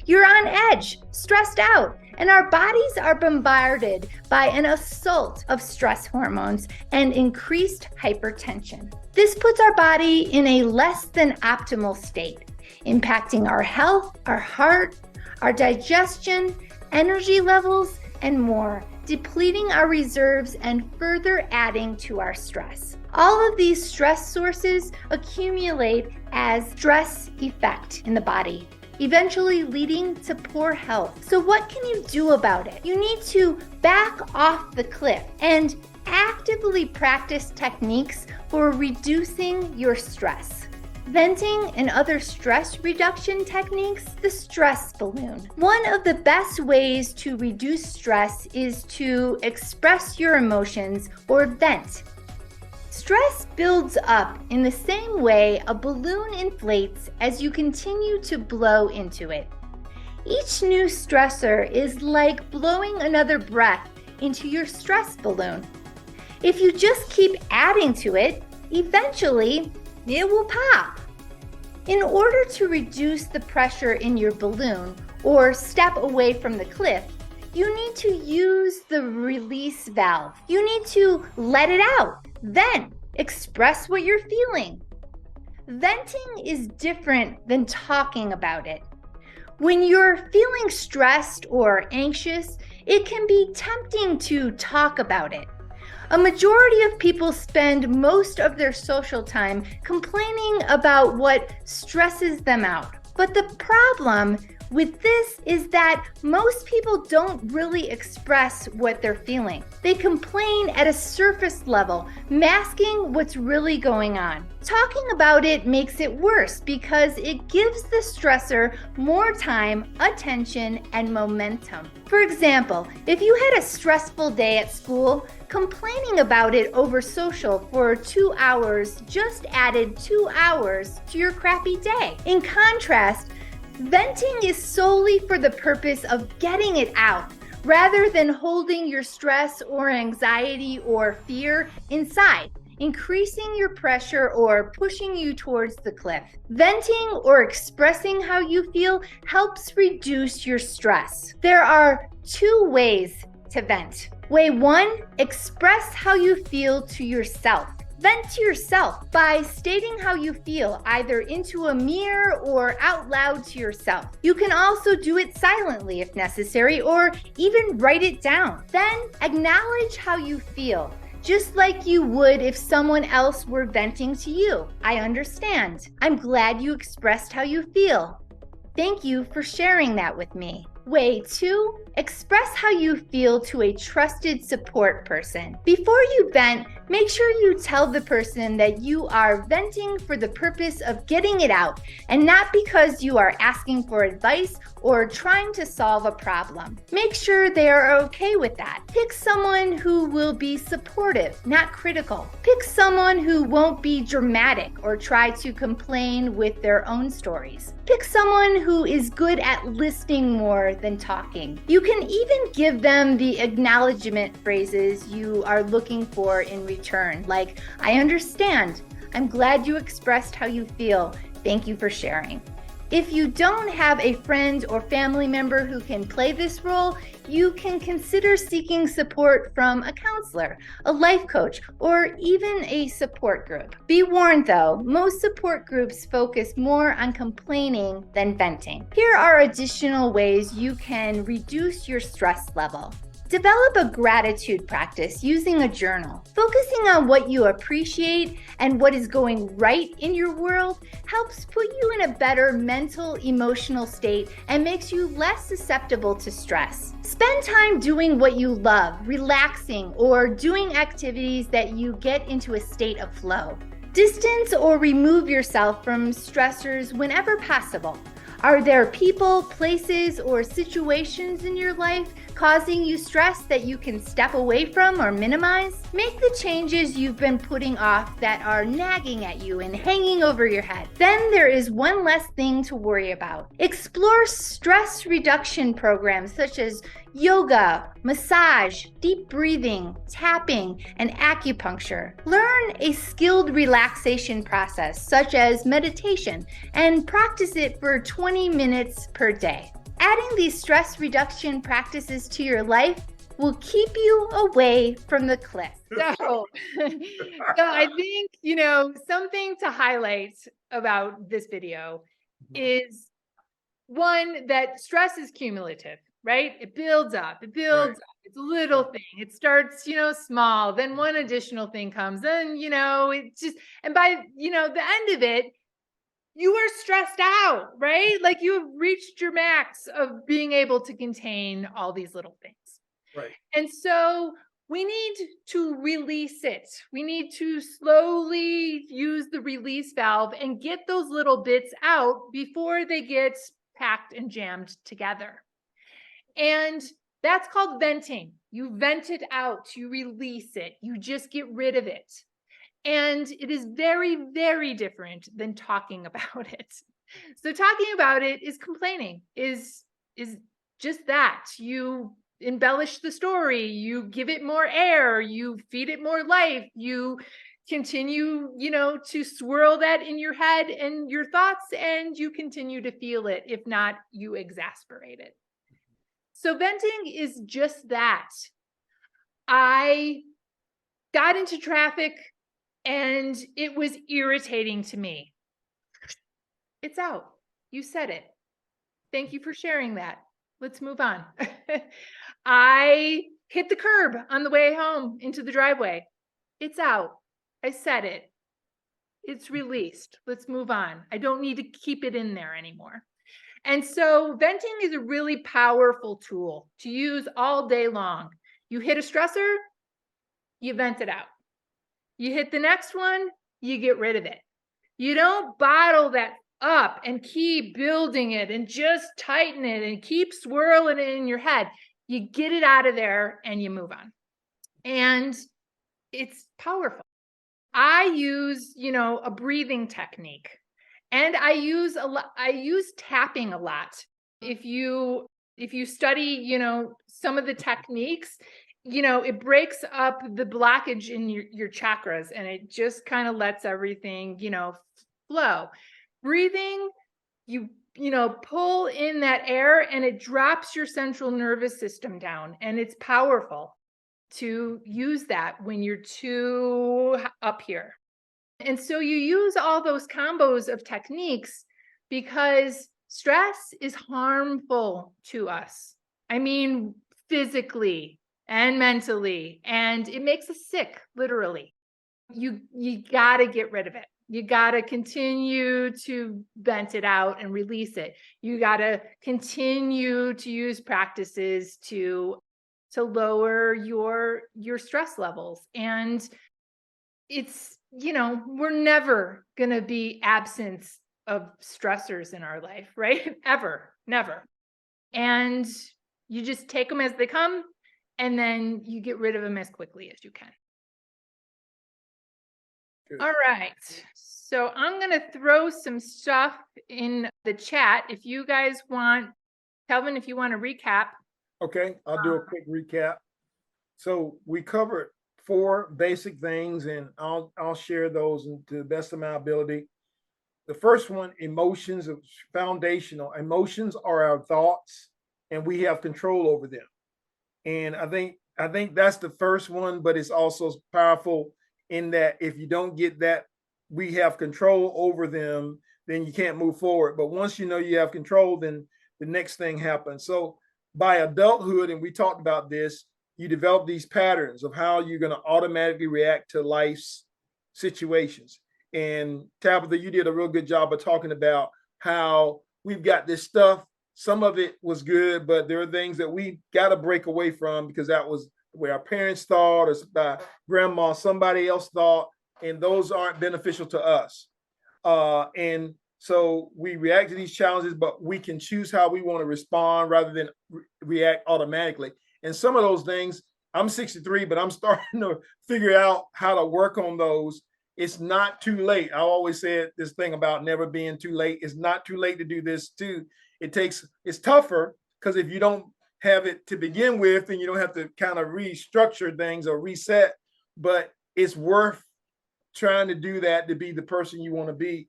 You're on edge, stressed out, and our bodies are bombarded by an assault of stress hormones and increased hypertension. This puts our body in a less than optimal state, impacting our health, our heart, our digestion, energy levels, and more, depleting our reserves and further adding to our stress. All of these stress sources accumulate as stress effect in the body, eventually leading to poor health. So what can you do about it? You need to back off the cliff and actively practice techniques for reducing your stress. Venting and other stress reduction techniques, the stress balloon. One of the best ways to reduce stress is to express your emotions or vent. Stress builds up in the same way a balloon inflates as you continue to blow into it. Each new stressor is like blowing another breath into your stress balloon. If you just keep adding to it, eventually it will pop. In order to reduce the pressure in your balloon or step away from the cliff, you need to use the release valve. You need to let it out, then express what you're feeling. Venting is different than talking about it. When you're feeling stressed or anxious, it can be tempting to talk about it. A majority of people spend most of their social time complaining about what stresses them out. But the problem with this is that most people don't really express what they're feeling. They complain at a surface level, masking what's really going on. Talking about it makes it worse because it gives the stressor more time, attention, and momentum. For example, if you had a stressful day at school, complaining about it over social for 2 hours just added 2 hours to your crappy day. In contrast, venting is solely for the purpose of getting it out, rather than holding your stress or anxiety or fear inside, increasing your pressure or pushing you towards the cliff. Venting or expressing how you feel helps reduce your stress. There are 2 ways to vent. Way 1, express how you feel to yourself. Vent to yourself by stating how you feel, either into a mirror or out loud to yourself. You can also do it silently if necessary, or even write it down. Then acknowledge how you feel, just like you would if someone else were venting to you. I understand. I'm glad you expressed how you feel. Thank you for sharing that with me. Way 2, express how you feel to a trusted support person. Before you vent, make sure you tell the person that you are venting for the purpose of getting it out and not because you are asking for advice or trying to solve a problem. Make sure they are okay with that. Pick someone who will be supportive, not critical. Pick someone who won't be dramatic or try to complain with their own stories. Pick someone who is good at listening more than talking. You can even give them the acknowledgement phrases you are looking for in return, like, I understand. I'm glad you expressed how you feel. Thank you for sharing. If you don't have a friend or family member who can play this role, you can consider seeking support from a counselor, a life coach, or even a support group. Be warned though, most support groups focus more on complaining than venting. Here are additional ways you can reduce your stress level. Develop a gratitude practice using a journal. Focusing on what you appreciate and what is going right in your world helps put you in a better mental, emotional state and makes you less susceptible to stress. Spend time doing what you love, relaxing, or doing activities that you get into a state of flow. Distance or remove yourself from stressors whenever possible. Are there people, places, or situations in your life causing you stress that you can step away from or minimize? Make the changes you've been putting off that are nagging at you and hanging over your head. Then there is one less thing to worry about. Explore stress reduction programs such as yoga, massage, deep breathing, tapping, and acupuncture. Learn a skilled relaxation process such as meditation and practice it for 20 minutes per day. Adding these stress reduction practices to your life will keep you away from the cliff. So I think, something to highlight about this video is one, that stress is cumulative, right? It builds up, up. It's a little thing. It starts, small, then one additional thing comes, then, it just, and by, the end of it, you are stressed out, right? Like you have reached your max of being able to contain all these little things. Right. And so we need to release it. We need to slowly use the release valve and get those little bits out before they get packed and jammed together. And that's called venting. You vent it out, you release it, you just get rid of it. And it is very, very different than talking about it. So talking about it is complaining, is just that. You embellish the story, you give it more air, you feed it more life, you continue, to swirl that in your head and your thoughts, and you continue to feel it. If not, you exasperate it. So venting is just that. I got into traffic and it was irritating to me. It's out. You said it. Thank you for sharing that. Let's move on. I hit the curb on the way home into the driveway. It's out. I said it. It's released. Let's move on. I don't need to keep it in there anymore. And so venting is a really powerful tool to use all day long. You hit a stressor, you vent it out. You hit the next one, you get rid of it. You don't bottle that up and keep building it and just tighten it and keep swirling it in your head. You get it out of there and you move on. And it's powerful. I use, a breathing technique, and I use tapping a lot. If you study, some of the techniques, it breaks up the blockage in your chakras, and it just kind of lets everything, flow. Breathing, you pull in that air and it drops your central nervous system down, and it's powerful to use that when you're too up here. And so you use all those combos of techniques because stress is harmful to us. I mean, physically and mentally, and it makes us sick, literally. You got to get rid of it. You got to continue to vent it out and release it. You got to continue to use practices to lower your stress levels. And it's, we're never going to be absent of stressors in our life, right? Ever, never. And you just take them as they come, and then you get rid of them as quickly as you can. Good. All right. So I'm going to throw some stuff in the chat. If you guys want, Kelvin, if you want to recap. Okay, I'll do a quick recap. So we covered 4 basic things, and I'll share those to the best of my ability. The first one, emotions, are foundational. Emotions are our thoughts, and we have control over them. And I think that's the first one, but it's also powerful in that if you don't get that, we have control over them, then you can't move forward. But once you have control, then the next thing happens. So by adulthood, and we talked about this, you develop these patterns of how you're going to automatically react to life's situations. And Tabitha, you did a real good job of talking about how we've got this stuff. Some of it was good, but there are things that we got to break away from because that was the way our parents thought, or by grandma, somebody else thought, and those aren't beneficial to us. And so we react to these challenges, but we can choose how we want to respond rather than react automatically. And some of those things, I'm 63, but I'm starting to figure out how to work on those. It's not too late. I always said this thing about never being too late. It's not too late to do this too. It's tougher because if you don't have it to begin with, then you don't have to kind of restructure things or reset, but it's worth trying to do that to be the person you want to be.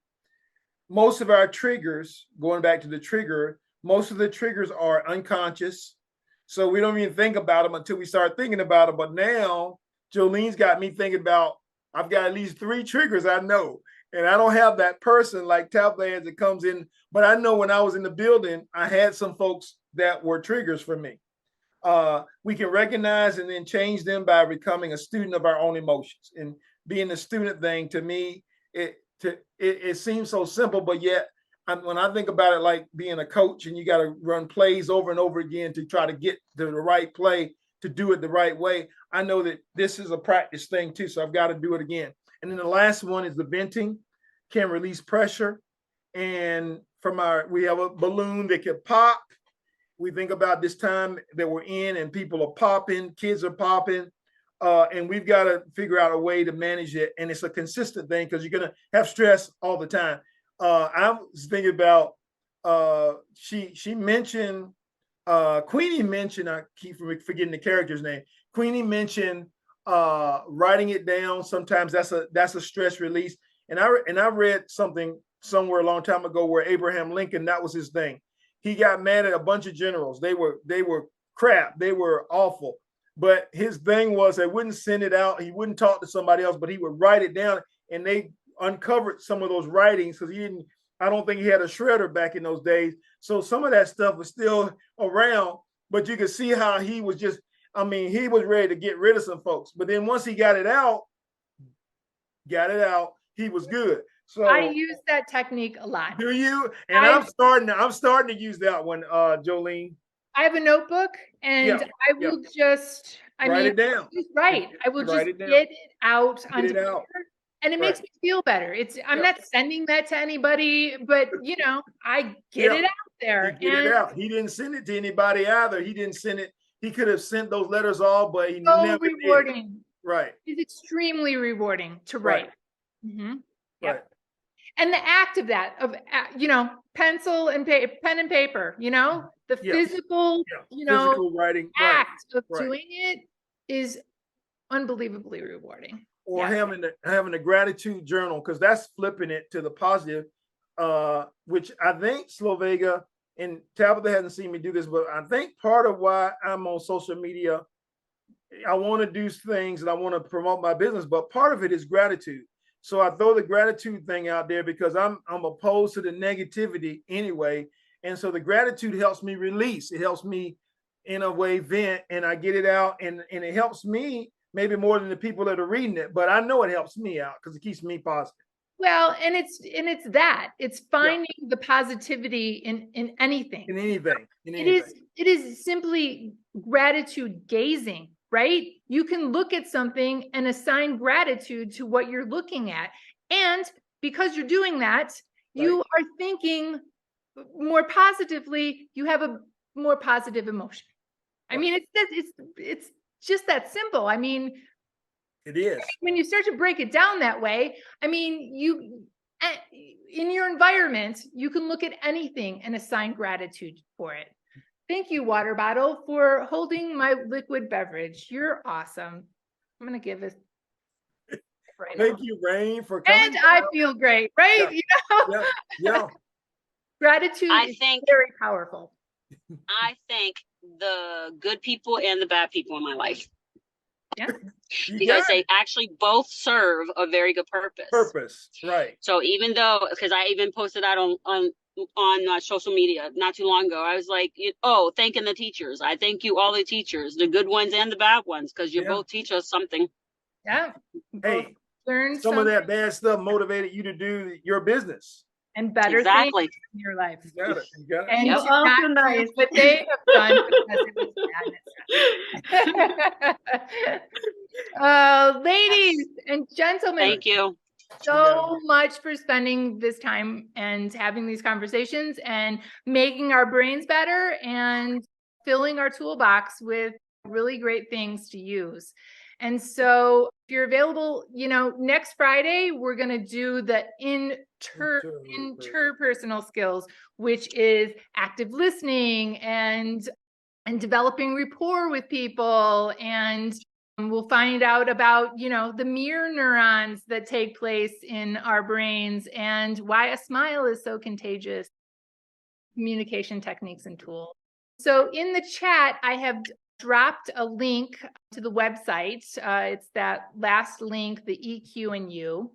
Most of our triggers, going back to the trigger, most of the triggers are unconscious. So we don't even think about them until we start thinking about them. But now Jolene's got me thinking about, I've got at least 3 triggers I know. And I don't have that person like Tabitha as it comes in. But I know when I was in the building, I had some folks that were triggers for me. We can recognize and then change them by becoming a student of our own emotions. And being a student thing, to me, it seems so simple, but yet when I think about it like being a coach and you got to run plays over and over again to try to get to the right play, to do it the right way, I know that this is a practice thing too, so I've got to do it again. And then the last one is the venting, can release pressure. And we have a balloon that can pop. We think about this time that we're in and people are popping, kids are popping. And we've got to figure out a way to manage it. And it's a consistent thing because you're going to have stress all the time. I was thinking about, she mentioned, Queenie mentioned, I keep forgetting the character's name. Queenie mentioned writing it down. Sometimes that's a stress release. And I read something somewhere a long time ago where Abraham Lincoln, that was his thing. He got mad at a bunch of generals. They were crap. They were awful. But his thing was they wouldn't send it out. He wouldn't talk to somebody else, but he would write it down. And they uncovered some of those writings because I don't think he had a shredder back in those days. So some of that stuff was still around, but you could see how he was just, he was ready to get rid of some folks. But then once he got it out, he was good. So I use that technique a lot. Do you? And I'm starting to use that one, Joleen. I have a notebook and I will just write it down. I will just get it out on paper. And it makes me feel better. I'm not sending that to anybody, but I get it out there. Get it out. He didn't send it to anybody either. He didn't send it. He could have sent those letters all, but he never rewarding. did. Right. It's extremely rewarding to write. Mm-hmm. Right. And the act of that, pencil and pen and paper, the physical, physical writing act of doing it is unbelievably rewarding. Or having the gratitude journal, because that's flipping it to the positive, which I think Slovega and Tabitha hasn't seen me do this, but I think part of why I'm on social media, I want to do things and I want to promote my business, but part of it is gratitude. So I throw the gratitude thing out there because I'm opposed to the negativity anyway. And so the gratitude helps me release. It helps me in a way vent, and I get it out, and it helps me maybe more than the people that are reading it, but I know it helps me out because it keeps me positive. Well, and it's finding the positivity in anything. In anything. It is simply gratitude gazing, right? You can look at something and assign gratitude to what you're looking at. And because you're doing that, you are thinking more positively, you have a more positive emotion. It's just that simple. It is. When you start to break it down that way, you in your environment, you can look at anything and assign gratitude for it. Thank you, water bottle, for holding my liquid beverage. You're awesome. I'm going to give it right now. Thank you, Rain, for coming. And I feel great, right? Yeah. Gratitude is very powerful. I think the good people and the bad people in my life. Yeah. Because they actually both serve a very good purpose. Right. So even though, because I even posted that on social media not too long ago, I was like, thanking the teachers. I thank you, all the teachers, the good ones and the bad ones, because you both teach us something. Yeah. Hey, learn some of that bad stuff motivated you to do your business. And better things in your life. You got it. And you're also nice, but they have done because it was madness. Ladies and gentlemen, thank you so much for spending this time and having these conversations and making our brains better and filling our toolbox with really great things to use. And so if you're available, next Friday, we're going to do the interpersonal skills, which is active listening and developing rapport with people. And we'll find out about, the mirror neurons that take place in our brains and why a smile is so contagious, communication techniques and tools. So in the chat, I have dropped a link to the website. It's that last link, the EQ and You.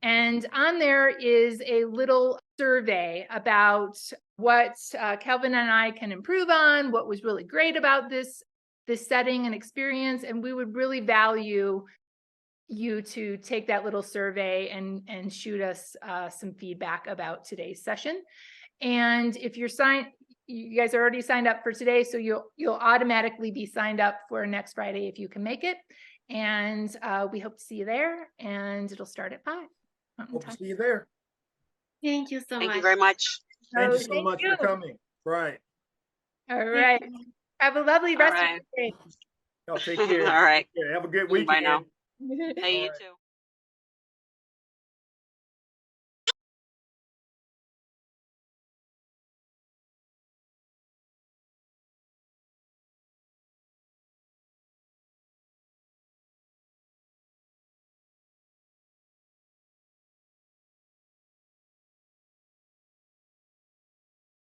And on there is a little survey about what Kelvin and I can improve on, what was really great about this setting and experience. And we would really value you to take that little survey and shoot us some feedback about today's session. And if you guys are already signed up for today, so you'll automatically be signed up for next Friday if you can make it. And we hope to see you there. And it'll start at 5. Hope to see you there. Thank you so much. Thank you very much. Thank you so much for coming. Right. All right. Have a lovely rest of the day. Y'all take care. All right. Yeah, have a good weekend. Bye now. Hey, you too.